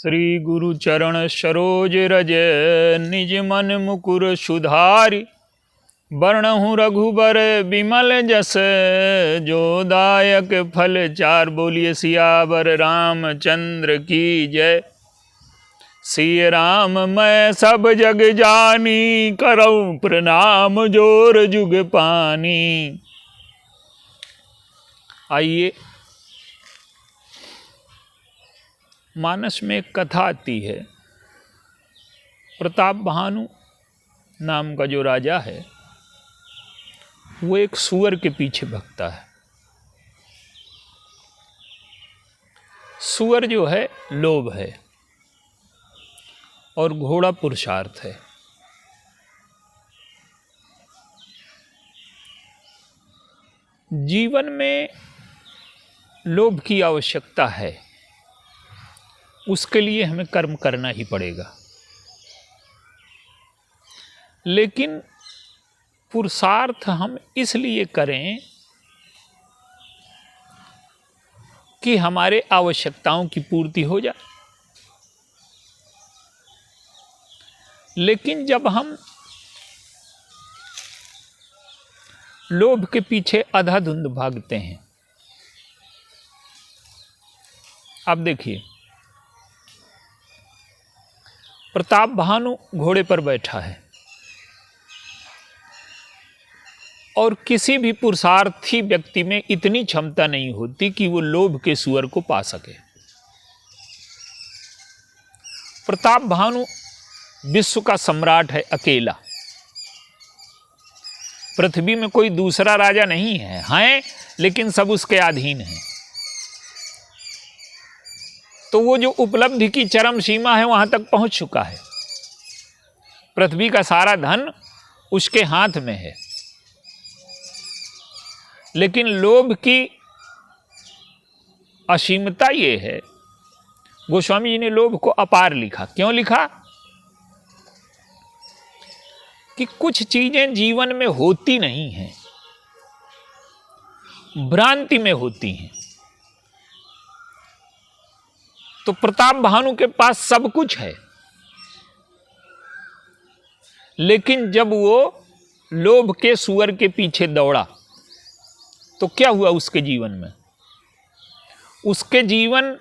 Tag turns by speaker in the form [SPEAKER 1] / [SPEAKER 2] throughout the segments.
[SPEAKER 1] श्री गुरु चरण सरोज रज निज मन मुकुर सुधारि। वर्णहु रघुबर बिमल जस जो दायक फल चार। बोलिए सियावर रामचंद्र की जय। सिय राम मैं सब जग जानी, करऊं प्रणाम जोर जुग पानी। आइए, मानस में एक कथा आती है। प्रताप भानु नाम का जो राजा है वो एक सूअर के पीछे भगता है। सूअर जो है लोभ है और घोड़ा पुरुषार्थ है। जीवन में लोभ की आवश्यकता है, उसके लिए हमें कर्म करना ही पड़ेगा। लेकिन पुरुषार्थ हम इसलिए करें कि हमारे आवश्यकताओं की पूर्ति हो जाए। लेकिन जब हम लोभ के पीछे अंधाधुंध भागते हैं, अब देखिए, प्रताप भानु घोड़े पर बैठा है और किसी भी पुरुषार्थी व्यक्ति में इतनी क्षमता नहीं होती कि वो लोभ के सूअर को पा सके। प्रताप भानु विश्व का सम्राट है अकेला। पृथ्वी में कोई दूसरा राजा नहीं है, लेकिन सब उसके अधीन हैं। तो वो जो उपलब्धि की चरम सीमा है वहां तक पहुंच चुका है। पृथ्वी का सारा धन उसके हाथ में है। लेकिन लोभ की असीमता ये है, गोस्वामी जी ने लोभ को अपार लिखा। क्यों लिखा? कि कुछ चीजें जीवन में होती नहीं हैं, भ्रांति में होती हैं। तो प्रताप भानु के पास सब कुछ है, लेकिन जब वो लोभ के सूअर के पीछे दौड़ा तो क्या हुआ उसके जीवन में? उसके जीवन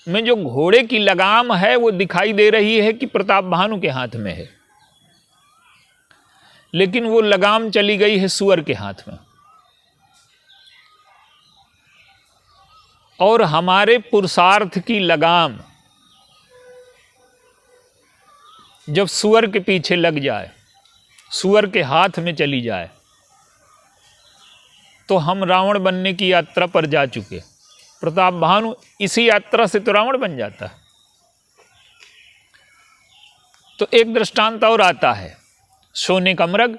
[SPEAKER 1] में जो घोड़े की लगाम है वो दिखाई दे रही है कि प्रताप भानु के हाथ में है, लेकिन वो लगाम चली गई है सूअर के हाथ में। और हमारे पुरुषार्थ की लगाम जब सूअर के पीछे लग जाए, सूअर के हाथ में चली जाए, तो हम रावण बनने की यात्रा पर जा चुके। प्रताप भानु इसी यात्रा से तो रावण बन जाता है। तो एक दृष्टांत और आता है, सोने का मृग।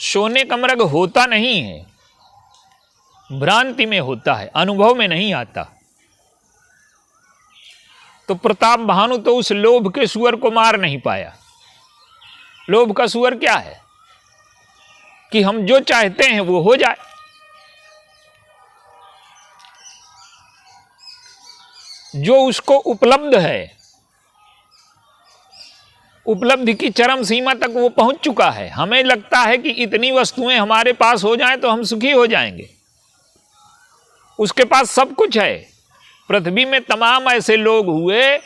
[SPEAKER 1] सोने का मृग होता नहीं है, भ्रांति में होता है, अनुभव में नहीं आता। तो प्रताप भानु तो उस लोभ के सूअर को मार नहीं पाया। लोभ का सूअर क्या है? कि हम जो चाहते हैं वो हो जाए। जो उसको उपलब्ध है, उपलब्धि की चरम सीमा तक वो पहुंच चुका है। हमें लगता है कि इतनी वस्तुएं हमारे पास हो जाएं तो हम सुखी हो जाएंगे। उसके पास सब कुछ है। पृथ्वी में तमाम ऐसे लोग हुए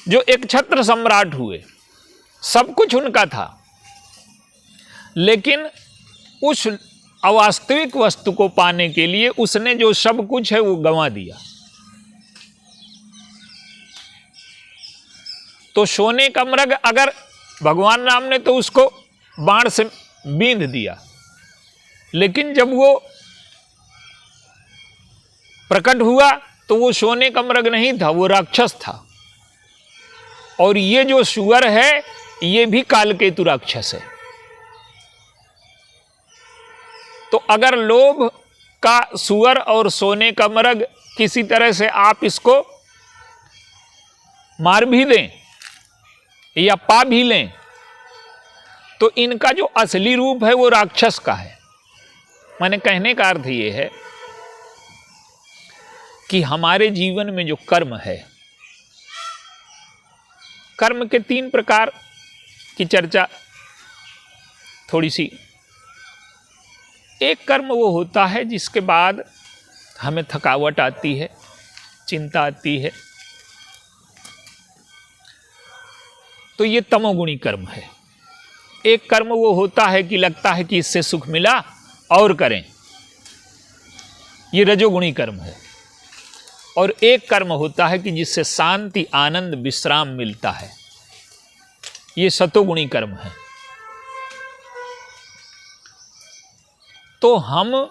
[SPEAKER 1] जो एक छत्र सम्राट हुए, सब कुछ उनका था, लेकिन उस अवास्तविक वस्तु को पाने के लिए उसने जो सब कुछ है वो गंवा दिया। तो सोने का मृग, अगर भगवान राम ने तो उसको बाण से बींध दिया, लेकिन जब वो प्रकट हुआ तो वो सोने का मृग नहीं था, वो राक्षस था। और ये जो सूअर है ये भी कालकेतु राक्षस है। तो अगर लोभ का सूअर और सोने का मृग किसी तरह से आप इसको मार भी दें या पा भी लें, तो इनका जो असली रूप है वो राक्षस का है। मैंने कहने का अर्थ ये है कि हमारे जीवन में जो कर्म है, कर्म के 3 प्रकार की चर्चा थोड़ी सी। एक कर्म वो होता है जिसके बाद हमें थकावट आती है, चिंता आती है, तो ये तमोगुणी कर्म है। एक कर्म वो होता है कि लगता है कि इससे सुख मिला और करें, ये रजोगुणी कर्म है। और एक कर्म होता है कि जिससे शांति, आनंद, विश्राम मिलता है, ये सतोगुणी कर्म है। तो हम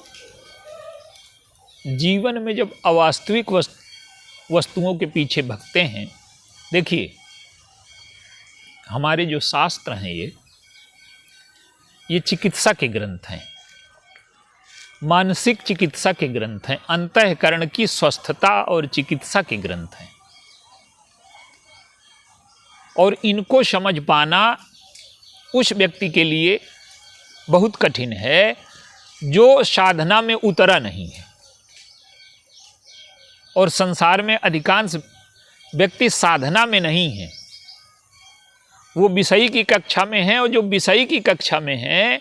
[SPEAKER 1] जीवन में जब अवास्तविक वस्तुओं के पीछे भगते हैं, देखिए हमारे जो शास्त्र हैं ये चिकित्सा के ग्रंथ हैं, मानसिक चिकित्सा के ग्रंथ हैं, अंतःकरण की स्वस्थता और चिकित्सा के ग्रंथ हैं। और इनको समझ पाना उस व्यक्ति के लिए बहुत कठिन है जो साधना में उतरा नहीं है। और संसार में अधिकांश व्यक्ति साधना में नहीं है, वो विषयी की कक्षा में हैं, और जो विषयी की कक्षा में हैं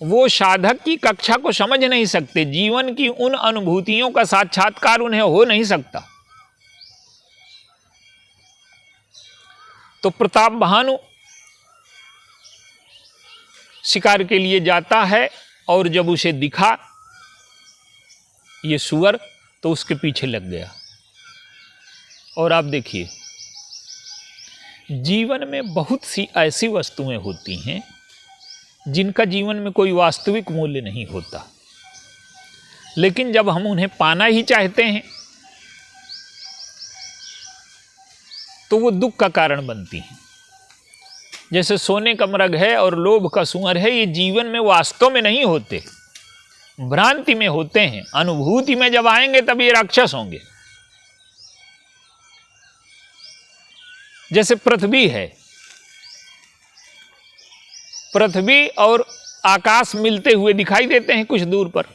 [SPEAKER 1] वो साधक की कक्षा को समझ नहीं सकते। जीवन की उन अनुभूतियों का साक्षात्कार उन्हें हो नहीं सकता। तो प्रताप भानु शिकार के लिए जाता है, और जब उसे दिखा ये सूअर तो उसके पीछे लग गया। और आप देखिए जीवन में बहुत सी ऐसी वस्तुएं होती हैं जिनका जीवन में कोई वास्तविक मूल्य नहीं होता, लेकिन जब हम उन्हें पाना ही चाहते हैं तो वो दुख का कारण बनती हैं। जैसे सोने का मृग है और लोभ का सूअर है, ये जीवन में वास्तव में नहीं होते, भ्रांति में होते हैं। अनुभूति में जब आएंगे तब ये राक्षस होंगे। जैसे पृथ्वी है, पृथ्वी और आकाश मिलते हुए दिखाई देते हैं कुछ दूर पर,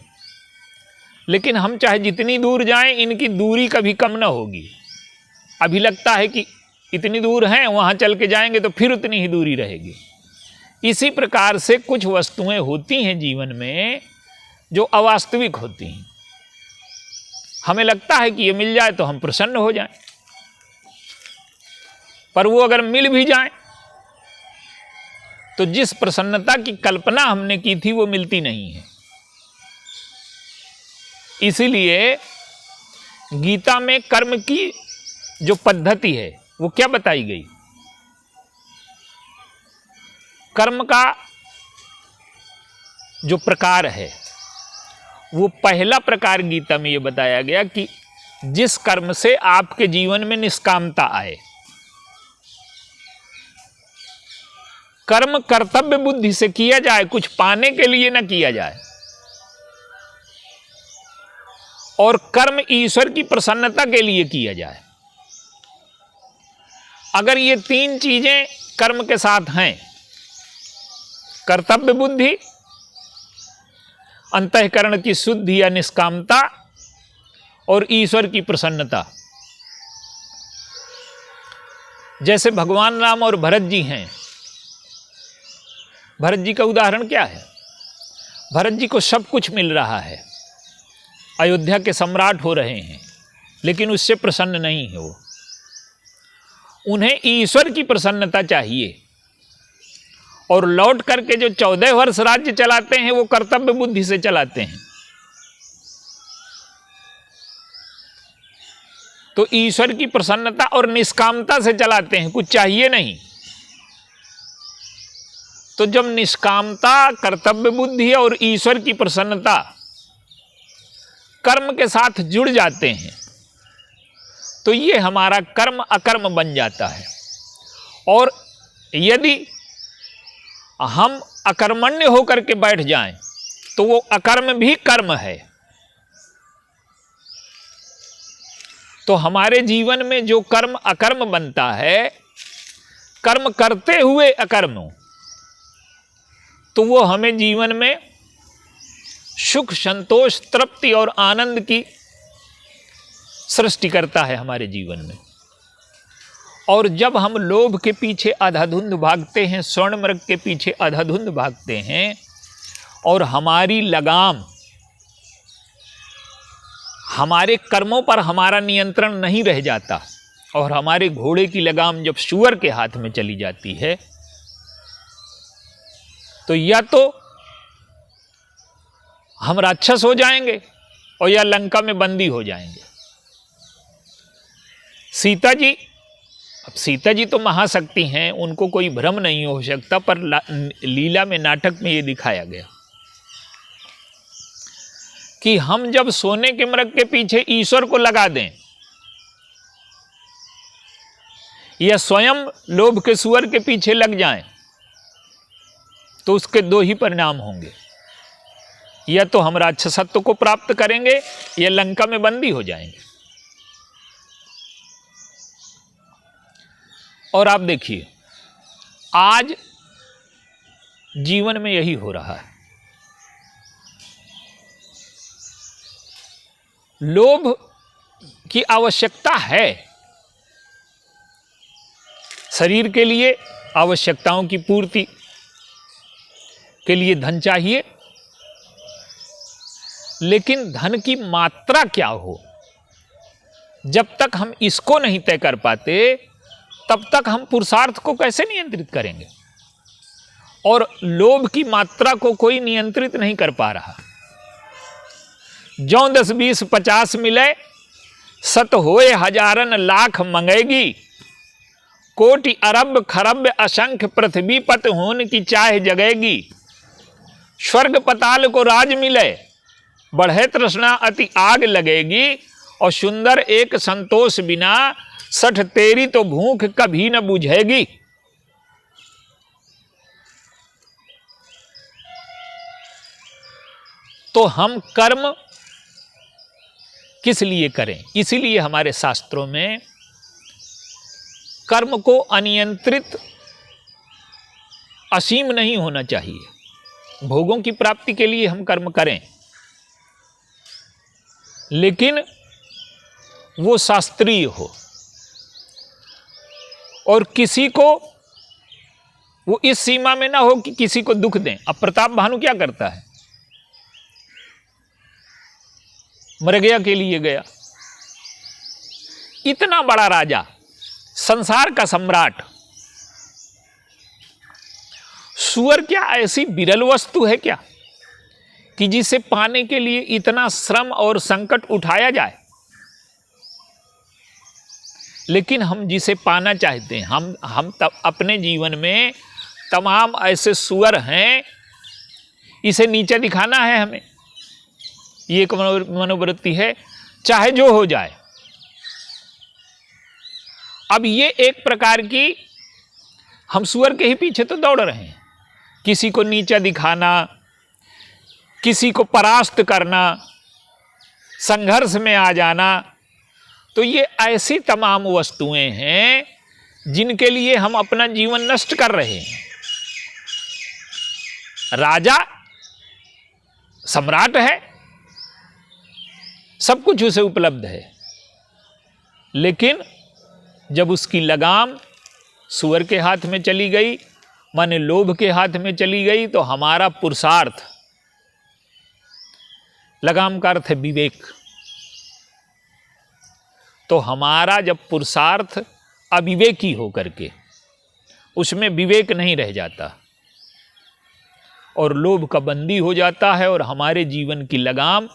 [SPEAKER 1] लेकिन हम चाहे जितनी दूर जाएं इनकी दूरी कभी कम ना होगी। अभी लगता है कि इतनी दूर हैं, वहां चल के जाएंगे तो फिर उतनी ही दूरी रहेगी। इसी प्रकार से कुछ वस्तुएं होती हैं जीवन में जो अवास्तविक होती हैं। हमें लगता है कि ये मिल जाए तो हम प्रसन्न हो जाएं, पर वो अगर मिल भी जाए तो जिस प्रसन्नता की कल्पना हमने की थी वो मिलती नहीं है। इसीलिए गीता में कर्म की जो पद्धति है वो क्या बताई गई? कर्म का जो प्रकार है वो पहला प्रकार गीता में ये बताया गया कि जिस कर्म से आपके जीवन में निष्कामता आए। कर्म कर्तव्य बुद्धि से किया जाए, कुछ पाने के लिए न किया जाए। और कर्म ईश्वर की प्रसन्नता के लिए किया जाए। अगर ये 3 चीजें कर्म के साथ हैं, कर्तव्य बुद्धि, अंतःकरण की शुद्धि या निष्कामता और ईश्वर की प्रसन्नता। जैसे भगवान राम और भरत जी हैं। भरत जी का उदाहरण क्या है? भरत जी को सब कुछ मिल रहा है, अयोध्या के सम्राट हो रहे हैं, लेकिन उससे प्रसन्न नहीं है वो। उन्हें ईश्वर की प्रसन्नता चाहिए। और लौट करके जो 14 वर्ष राज्य चलाते हैं वो कर्तव्य बुद्धि से चलाते हैं। तो ईश्वर की प्रसन्नता और निष्कामता से चलाते हैं, कुछ चाहिए नहीं। तो जब निष्कामता, कर्तव्य बुद्धि और ईश्वर की प्रसन्नता कर्म के साथ जुड़ जाते हैं तो ये हमारा कर्म अकर्म बन जाता है। और यदि हम अकर्मण्य होकर के बैठ जाएं तो वो अकर्म भी कर्म है। तो हमारे जीवन में जो कर्म अकर्म बनता है, कर्म करते हुए अकर्म, तो वो हमें जीवन में सुख, संतोष, तृप्ति और आनंद की सृष्टि करता है हमारे जीवन में। और जब हम लोभ के पीछे अंधाधुंध भागते हैं, स्वर्ण मृग के पीछे अंधाधुंध भागते हैं, और हमारी लगाम, हमारे कर्मों पर हमारा नियंत्रण नहीं रह जाता, और हमारे घोड़े की लगाम जब सूअर के हाथ में चली जाती है, तो या तो हम राक्षस हो जाएंगे और या लंका में बंदी हो जाएंगे। सीता जी, अब सीता जी तो महाशक्ति हैं, उनको कोई भ्रम नहीं हो सकता, पर लीला में, नाटक में ये दिखाया गया कि हम जब सोने के मृग के पीछे ईश्वर को लगा दें या स्वयं लोभ के सूअर के पीछे लग जाएं, तो उसके दो ही परिणाम होंगे, या तो हम राक्षसत्व को प्राप्त करेंगे या लंका में बंदी हो जाएंगे। और आप देखिए, आज जीवन में यही हो रहा है। लोभ की आवश्यकता है, शरीर के लिए आवश्यकताओं की पूर्ति के लिए धन चाहिए, लेकिन धन की मात्रा क्या हो, जब तक हम इसको नहीं तय कर पाते, तब तक हम पुरुषार्थ को कैसे नियंत्रित करेंगे। और लोभ की मात्रा को कोई नियंत्रित नहीं कर पा रहा। जौ 10 20 50 मिले, सत होए हजारन लाख मंगेगी, कोटि अरब खरब असंख्य पृथ्वी पत होन की चाह जगेगी। स्वर्ग पताल को राज मिले, बढ़े तृष्णा अति आग लगेगी, और सुंदर एक संतोष बिना, सठ तेरी तो भूख कभी न बुझेगी। तो हम कर्म किस लिए करें? इसीलिए हमारे शास्त्रों में कर्म को अनियंत्रित, असीम नहीं होना चाहिए। भोगों की प्राप्ति के लिए हम कर्म करें, लेकिन वो शास्त्रीय हो, और किसी को वो इस सीमा में ना हो कि किसी को दुख दें। अब प्रताप भानु क्या करता है? मृगया के लिए गया, इतना बड़ा राजा, संसार का सम्राट। सूअर क्या ऐसी विरल वस्तु है क्या कि जिसे पाने के लिए इतना श्रम और संकट उठाया जाए? लेकिन हम जिसे पाना चाहते हैं, हम अपने जीवन में तमाम ऐसे सूअर हैं, इसे नीचे दिखाना है हमें, ये एक मनोवृत्ति है, चाहे जो हो जाए। अब ये एक प्रकार की, हम सूअर के ही पीछे तो दौड़ रहे हैं, किसी को नीचा दिखाना, किसी को परास्त करना, संघर्ष में आ जाना। तो ये ऐसी तमाम वस्तुएं हैं जिनके लिए हम अपना जीवन नष्ट कर रहे हैं। राजा सम्राट है, सब कुछ उसे उपलब्ध है, लेकिन जब उसकी लगाम सूअर के हाथ में चली गई, माने लोभ के हाथ में चली गई, तो हमारा पुरुषार्थ, लगाम का अर्थ है विवेक, तो हमारा जब पुरुषार्थ अविवेकी हो करके, उसमें विवेक नहीं रह जाता और लोभ का बंदी हो जाता है, और हमारे जीवन की लगाम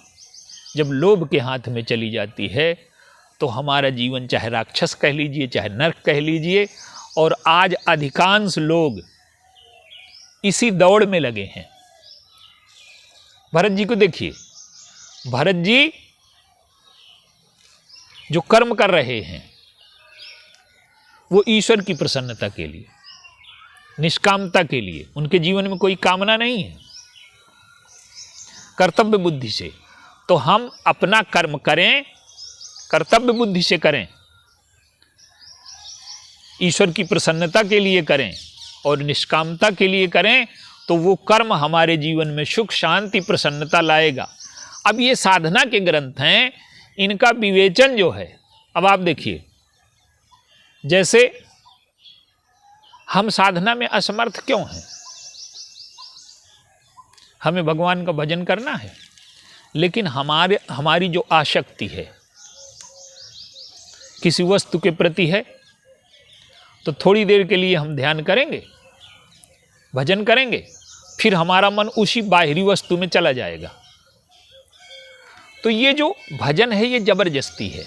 [SPEAKER 1] जब लोभ के हाथ में चली जाती है, तो हमारा जीवन चाहे राक्षस कह लीजिए, चाहे नरक कह लीजिए। और आज अधिकांश लोग इसी दौड़ में लगे हैं। भरत जी को देखिए, भरत जी जो कर्म कर रहे हैं वो ईश्वर की प्रसन्नता के लिए, निष्कामता के लिए, उनके जीवन में कोई कामना नहीं है, कर्तव्य बुद्धि से। तो हम अपना कर्म करें, कर्तव्य बुद्धि से करें, ईश्वर की प्रसन्नता के लिए करें और निष्कामता के लिए करें, तो वो कर्म हमारे जीवन में सुख शांति प्रसन्नता लाएगा। अब ये साधना के ग्रंथ हैं, इनका विवेचन जो है, अब आप देखिए, जैसे हम साधना में असमर्थ क्यों हैं? हमें भगवान का भजन करना है, लेकिन हमारी जो आसक्ति है किसी वस्तु के प्रति है, तो थोड़ी देर के लिए हम ध्यान करेंगे, भजन करेंगे, फिर हमारा मन उसी बाहरी वस्तु में चला जाएगा। तो ये जो भजन है ये जबरदस्ती है।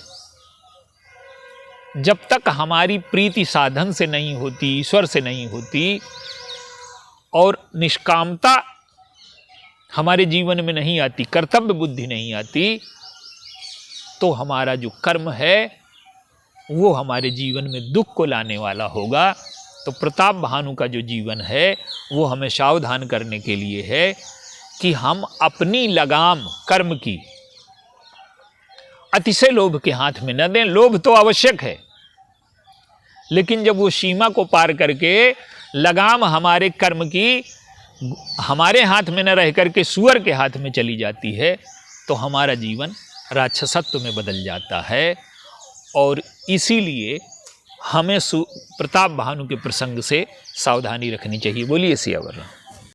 [SPEAKER 1] जब तक हमारी प्रीति साधन से नहीं होती, ईश्वर से नहीं होती, और निष्कामता हमारे जीवन में नहीं आती, कर्तव्य बुद्धि नहीं आती, तो हमारा जो कर्म है वो हमारे जीवन में दुख को लाने वाला होगा। तो प्रताप भानु का जो जीवन है वो हमें सावधान करने के लिए है कि हम अपनी लगाम कर्म की अतिशय लोभ के हाथ में न दें। लोभ तो आवश्यक है, लेकिन जब वो सीमा को पार करके लगाम हमारे कर्म की हमारे हाथ में न रह करके सुअर के हाथ में चली जाती है, तो हमारा जीवन राक्षसत्व में बदल जाता है। और इसीलिए हमें प्रताप भानु के प्रसंग से सावधानी रखनी चाहिए। बोलिए सियावर राम।